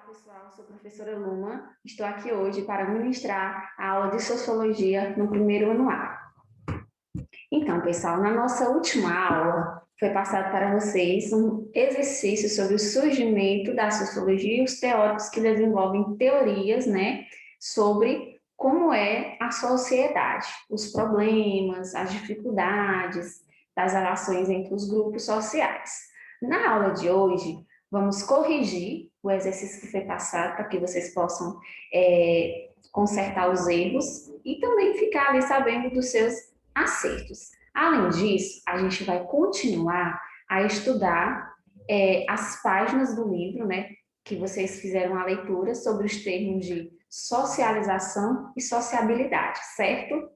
pessoal, sou a professora Luma. Estou aqui hoje para ministrar a aula de Sociologia no primeiro ano A. Então, pessoal, na nossa última aula, foi passado para vocês um exercício sobre o surgimento da Sociologia e os teóricos que desenvolvem teorias, sobre como é a sociedade, os problemas, as dificuldades das relações entre os grupos sociais. Na aula de hoje, vamos corrigir o exercício que foi passado para que vocês possam consertar os erros e também ficar ali sabendo dos seus acertos. Além disso, a gente vai continuar a estudar as páginas do livro, que vocês fizeram a leitura sobre os termos de socialização e sociabilidade, certo?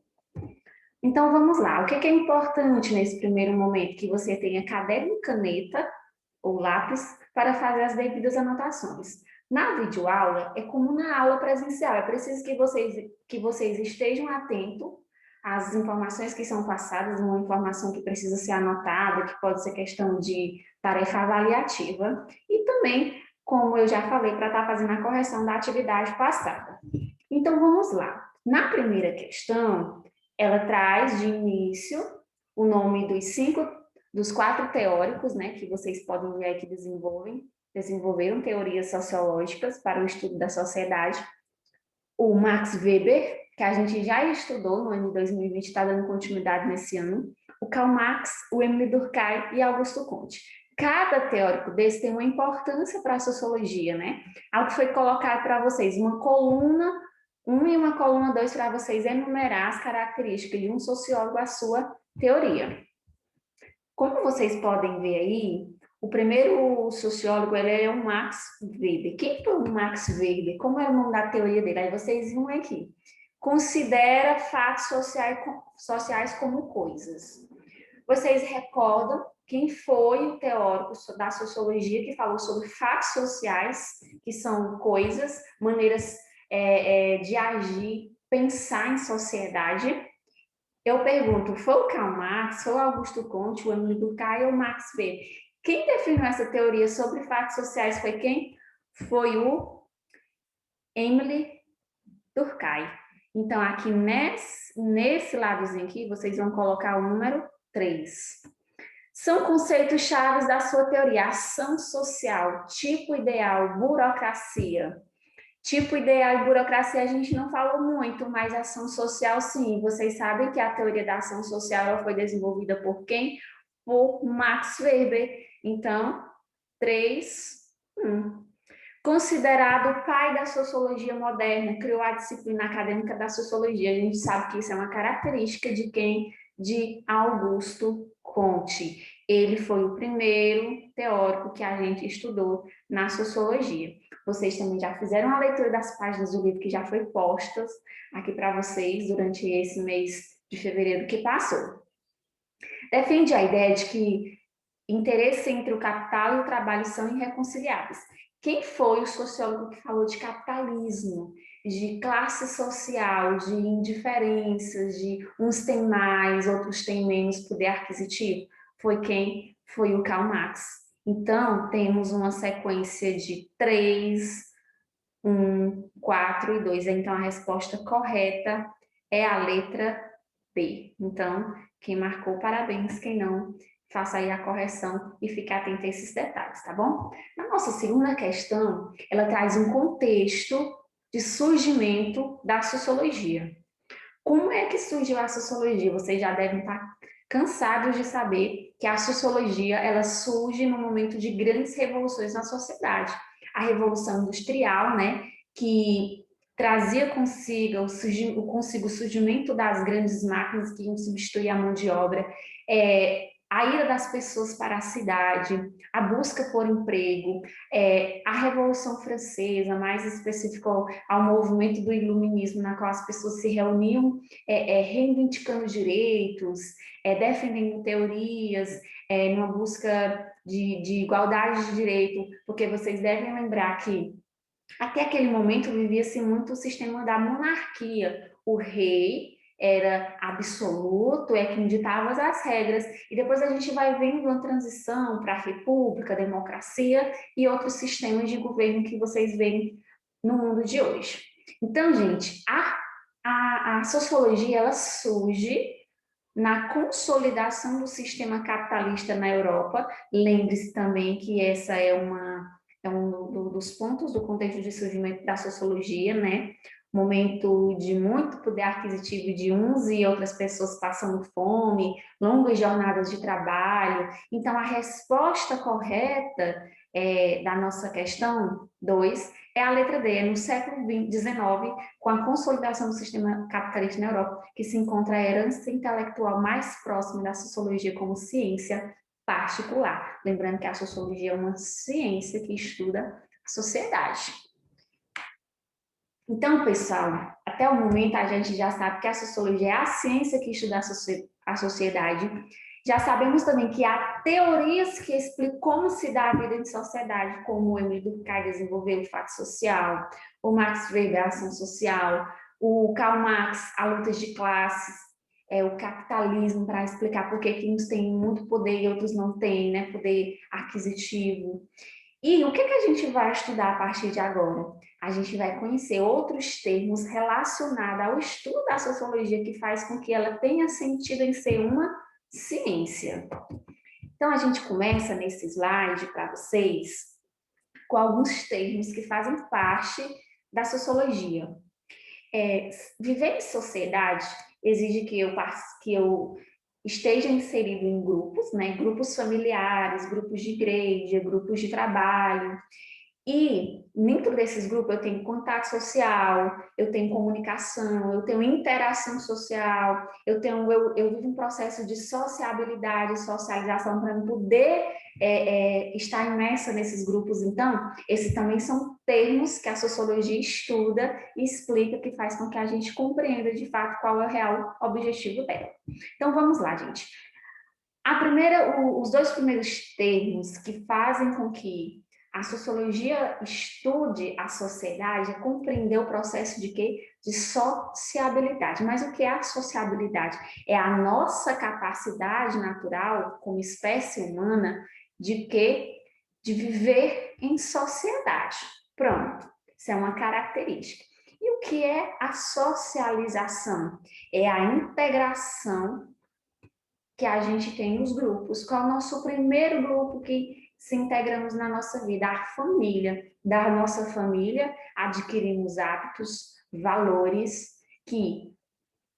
Então, vamos lá. O que é importante nesse primeiro momento? Que você tenha caderno e caneta ou lápis para fazer as devidas anotações. Na videoaula, é como na aula presencial, é preciso que vocês estejam atentos às informações que são passadas, uma informação que precisa ser anotada, que pode ser questão de tarefa avaliativa, e também, como eu já falei, para estar fazendo a correção da atividade passada. Então, vamos lá. Na primeira questão, ela traz de início o nome dos 4 teóricos, que vocês podem ver aí que desenvolveram teorias sociológicas para o estudo da sociedade. O Max Weber, que a gente já estudou no ano de 2020, está dando continuidade nesse ano. O Karl Marx, o Émile Durkheim e Augusto Comte. Cada teórico desse tem uma importância para a sociologia, Algo que foi colocado para vocês, uma coluna 1 e uma coluna 2 para vocês enumerar as características de um sociólogo, a sua teoria. Como vocês podem ver aí, o primeiro sociólogo ele é o Max Weber. Quem foi o Max Weber? Como é o nome da teoria dele? Aí vocês vão aqui. Considera fatos sociais como coisas. Vocês recordam quem foi o teórico da sociologia que falou sobre fatos sociais, que são coisas, maneiras de agir, pensar em sociedade? Eu pergunto, foi o Karl Marx, foi o Augusto Comte, o Émile Durkheim ou o Max Weber? Quem definiu essa teoria sobre fatos sociais foi quem? Foi o Émile Durkheim. Então, aqui nesse ladozinho aqui, vocês vão colocar o número 3. São conceitos chaves da sua teoria: ação social, tipo ideal, burocracia. Tipo ideal e burocracia a gente não falou muito, mas ação social sim. Vocês sabem que a teoria da ação social ela foi desenvolvida por quem? Por Max Weber. Então, 3, 1. Considerado o pai da sociologia moderna, criou a disciplina acadêmica da sociologia. A gente sabe que isso é uma característica de quem? De Augusto Comte. Ele foi o primeiro teórico que a gente estudou na sociologia. Vocês também já fizeram a leitura das páginas do livro que já foi postas aqui para vocês durante esse mês de fevereiro que passou. Defende a ideia de que interesse entre o capital e o trabalho são irreconciliáveis. Quem foi o sociólogo que falou de capitalismo, de classe social, de indiferenças, de uns têm mais, outros têm menos poder aquisitivo? Foi quem? Foi o Karl Marx. Então, temos uma sequência de 3, 1, 4 e 2. Então, a resposta correta é a letra B. Então, quem marcou, parabéns. Quem não, faça aí a correção e fique atento a esses detalhes, tá bom? Na nossa segunda questão, ela traz um contexto de surgimento da sociologia. Como é que surgiu a sociologia? Vocês já devem estar cansados de saber que a sociologia ela surge no momento de grandes revoluções na sociedade. A Revolução Industrial, que trazia consigo o surgimento das grandes máquinas que iam substituir a mão de obra, a ida das pessoas para a cidade, a busca por emprego, a Revolução Francesa, mais específico ao movimento do Iluminismo, na qual as pessoas se reuniam reivindicando direitos, defendendo teorias, numa busca de igualdade de direito, porque vocês devem lembrar que até aquele momento vivia-se muito o sistema da monarquia. O rei era absoluto, é quem ditava as regras, e depois a gente vai vendo uma transição para a república, democracia e outros sistemas de governo que vocês veem no mundo de hoje. Então, gente, a sociologia, ela surge na consolidação do sistema capitalista na Europa. Lembre-se também que essa é um dos pontos do contexto de surgimento da sociologia, né? Momento de muito poder aquisitivo de uns e outras pessoas passando fome, longas jornadas de trabalho. Então, a resposta correta da nossa questão 2 é a letra D, é no século XIX, com a consolidação do sistema capitalista na Europa, que se encontra a herança intelectual mais próxima da sociologia como ciência particular. Lembrando que a sociologia é uma ciência que estuda a sociedade. Então, pessoal, até o momento a gente já sabe que a sociologia é a ciência que estuda a sociedade. Já sabemos também que há teorias que explicam como se dá a vida em sociedade, como o Emile Durkheim desenvolveu o fato social, o Max Weber a ação social, o Karl Marx a lutas de classes, o capitalismo para explicar por que uns têm muito poder e outros não têm, né, poder aquisitivo. E o que a gente vai estudar a partir de agora? A gente vai conhecer outros termos relacionados ao estudo da sociologia que faz com que ela tenha sentido em ser uma ciência. Então, a gente começa nesse slide para vocês com alguns termos que fazem parte da sociologia. Viver em sociedade exige que eu esteja inserido em grupos, né? Grupos familiares, grupos de igreja, grupos de trabalho. E dentro desses grupos eu tenho contato social, eu tenho comunicação, eu tenho interação social, eu vivo um processo de sociabilidade, socialização para poder estar imersa nesses grupos. Então, esses também são termos que a sociologia estuda e explica, que faz com que a gente compreenda de fato qual é o real objetivo dela. Então, vamos lá, gente. Os dois primeiros termos que fazem com que a sociologia estude a sociedade é compreender o processo de quê? De sociabilidade. Mas o que é a sociabilidade? É a nossa capacidade natural, como espécie humana, de quê? De viver em sociedade. Pronto, isso é uma característica. E o que é a socialização? É a integração que a gente tem nos grupos. Qual é o nosso primeiro grupo que se integramos na nossa vida? A família. Da nossa família, adquirimos hábitos, valores que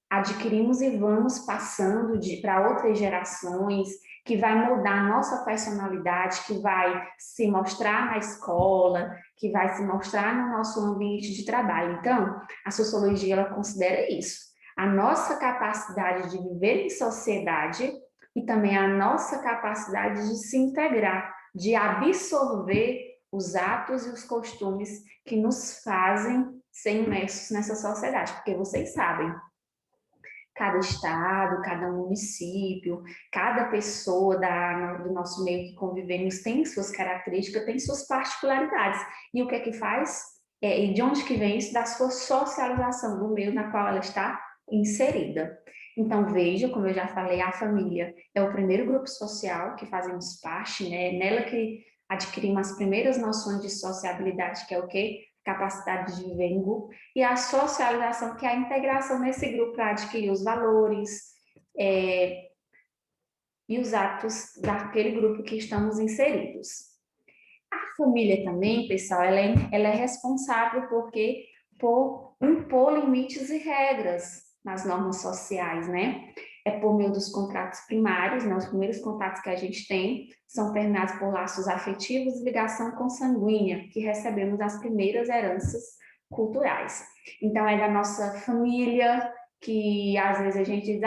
adquirimos e vamos passando para outras gerações, que vai mudar a nossa personalidade, que vai se mostrar na escola, que vai se mostrar no nosso ambiente de trabalho. Então, a sociologia ela considera isso. A nossa capacidade de viver em sociedade e também a nossa capacidade de se integrar, de absorver os atos e os costumes que nos fazem ser imersos nessa sociedade, porque vocês sabem, cada estado, cada município, cada pessoa do nosso meio que convivemos tem suas características, tem suas particularidades. E o que é que faz? E de onde que vem isso? Da sua socialização, do meio na qual ela está inserida. Então, veja, como eu já falei, a família é o primeiro grupo social que fazemos parte, né? Nela que adquirimos as primeiras noções de sociabilidade, que é o quê? Capacidade de viver em grupo, e a socialização, que é a integração nesse grupo para adquirir os valores e os atos daquele grupo que estamos inseridos. A família também, pessoal, ela é responsável por impor limites e regras nas normas sociais, né? É por meio dos contratos primários, né? Os primeiros contatos que a gente tem são permeados por laços afetivos e ligação consanguínea, que recebemos as primeiras heranças culturais. Então, é da nossa família que, às vezes, a gente diz,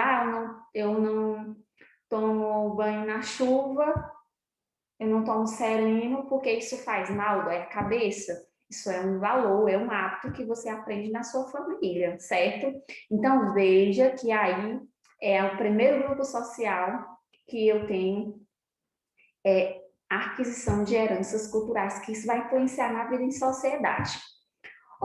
eu não tomo banho na chuva, eu não tomo sereno porque isso faz mal, dói a cabeça. Isso é um valor, é um hábito que você aprende na sua família, certo? Então, veja que aí é o primeiro grupo social que eu tenho a aquisição de heranças culturais, que isso vai influenciar na vida em sociedade.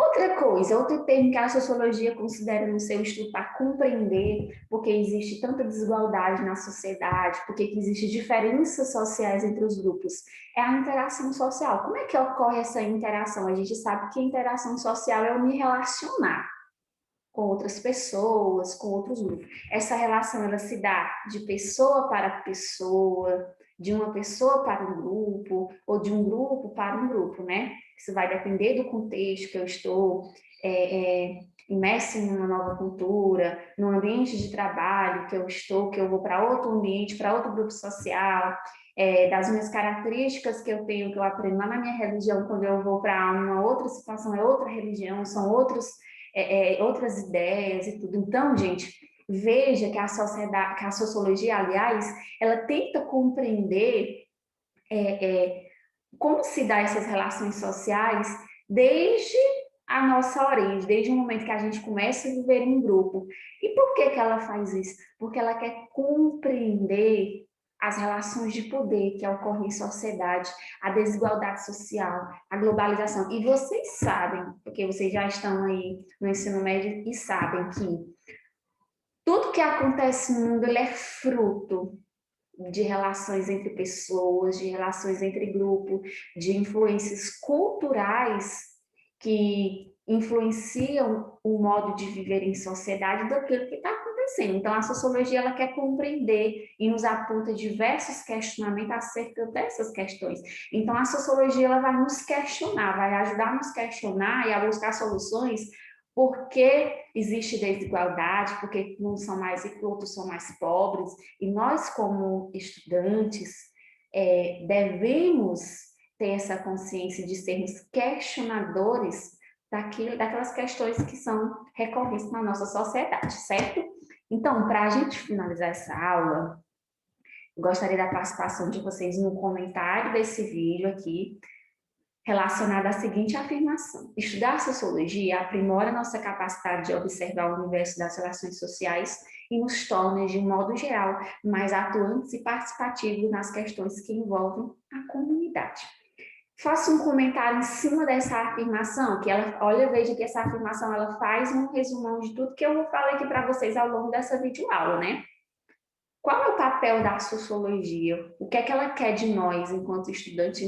Outra coisa, outro termo que a sociologia considera no seu estudo para compreender porque existe tanta desigualdade na sociedade, porque existem diferenças sociais entre os grupos, é a interação social. Como é que ocorre essa interação? A gente sabe que a interação social é eu me relacionar com outras pessoas, com outros grupos. Essa relação ela se dá de pessoa para pessoa, de uma pessoa para um grupo, ou de um grupo para um grupo, né? Isso vai depender do contexto que eu estou imersa em uma nova cultura, no ambiente de trabalho que eu estou, que eu vou para outro ambiente, para outro grupo social, das minhas características que eu tenho, que eu aprendo lá na minha religião, quando eu vou para uma outra situação, é outra religião, são outras ideias e tudo. Então, gente, veja que a sociedade, que a sociologia, aliás, ela tenta compreender como se dá essas relações sociais desde a nossa origem, desde o momento que a gente começa a viver em grupo. E por que que ela faz isso? Porque ela quer compreender as relações de poder que ocorrem em sociedade, a desigualdade social, a globalização. E vocês sabem, porque vocês já estão aí no ensino médio e sabem que tudo que acontece no mundo ele é fruto de relações entre pessoas, de relações entre grupos, de influências culturais que influenciam o modo de viver em sociedade daquilo que está acontecendo. Então, a sociologia ela quer compreender e nos aponta diversos questionamentos acerca dessas questões. Então, a sociologia ela vai nos questionar, vai ajudar a nos questionar e a buscar soluções por que existe desigualdade, porque uns são mais ricos, outros são mais pobres, e nós, como estudantes, devemos ter essa consciência de sermos questionadores daquelas questões que são recorrentes na nossa sociedade, certo? Então, para a gente finalizar essa aula, eu gostaria da participação de vocês no comentário desse vídeo aqui, relacionada à seguinte afirmação: estudar sociologia aprimora nossa capacidade de observar o universo das relações sociais e nos torna, de um modo geral, mais atuantes e participativos nas questões que envolvem a comunidade. Faço um comentário em cima dessa afirmação, que ela, olha, veja que essa afirmação ela faz um resumão de tudo que eu falei aqui para vocês ao longo dessa videoaula, né? Qual é o papel da sociologia? O que é que ela quer de nós, enquanto estudantes,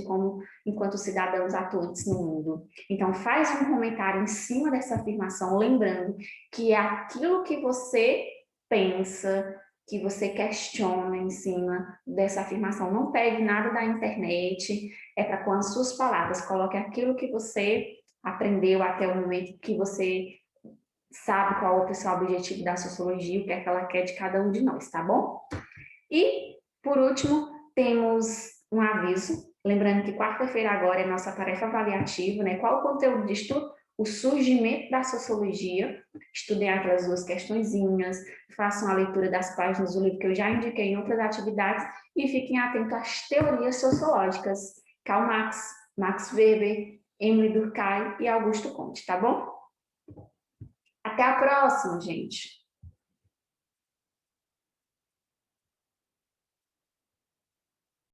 enquanto cidadãos atuantes no mundo? Então, faz um comentário em cima dessa afirmação, lembrando que é aquilo que você pensa, que você questiona em cima dessa afirmação. Não pegue nada da internet, é para com as suas palavras, coloque aquilo que você aprendeu até o momento que você sabe qual é o seu objetivo da sociologia, o que é que ela quer de cada um de nós, tá bom? E, por último, temos um aviso, lembrando que quarta-feira agora é nossa tarefa avaliativa, né? Qual o conteúdo de estudo? O surgimento da sociologia. Estudem aquelas duas questõezinhas, façam a leitura das páginas do livro que eu já indiquei em outras atividades e fiquem atentos às teorias sociológicas. Karl Marx, Max Weber, Emile Durkheim e Augusto Comte, tá bom? Até a próxima, gente!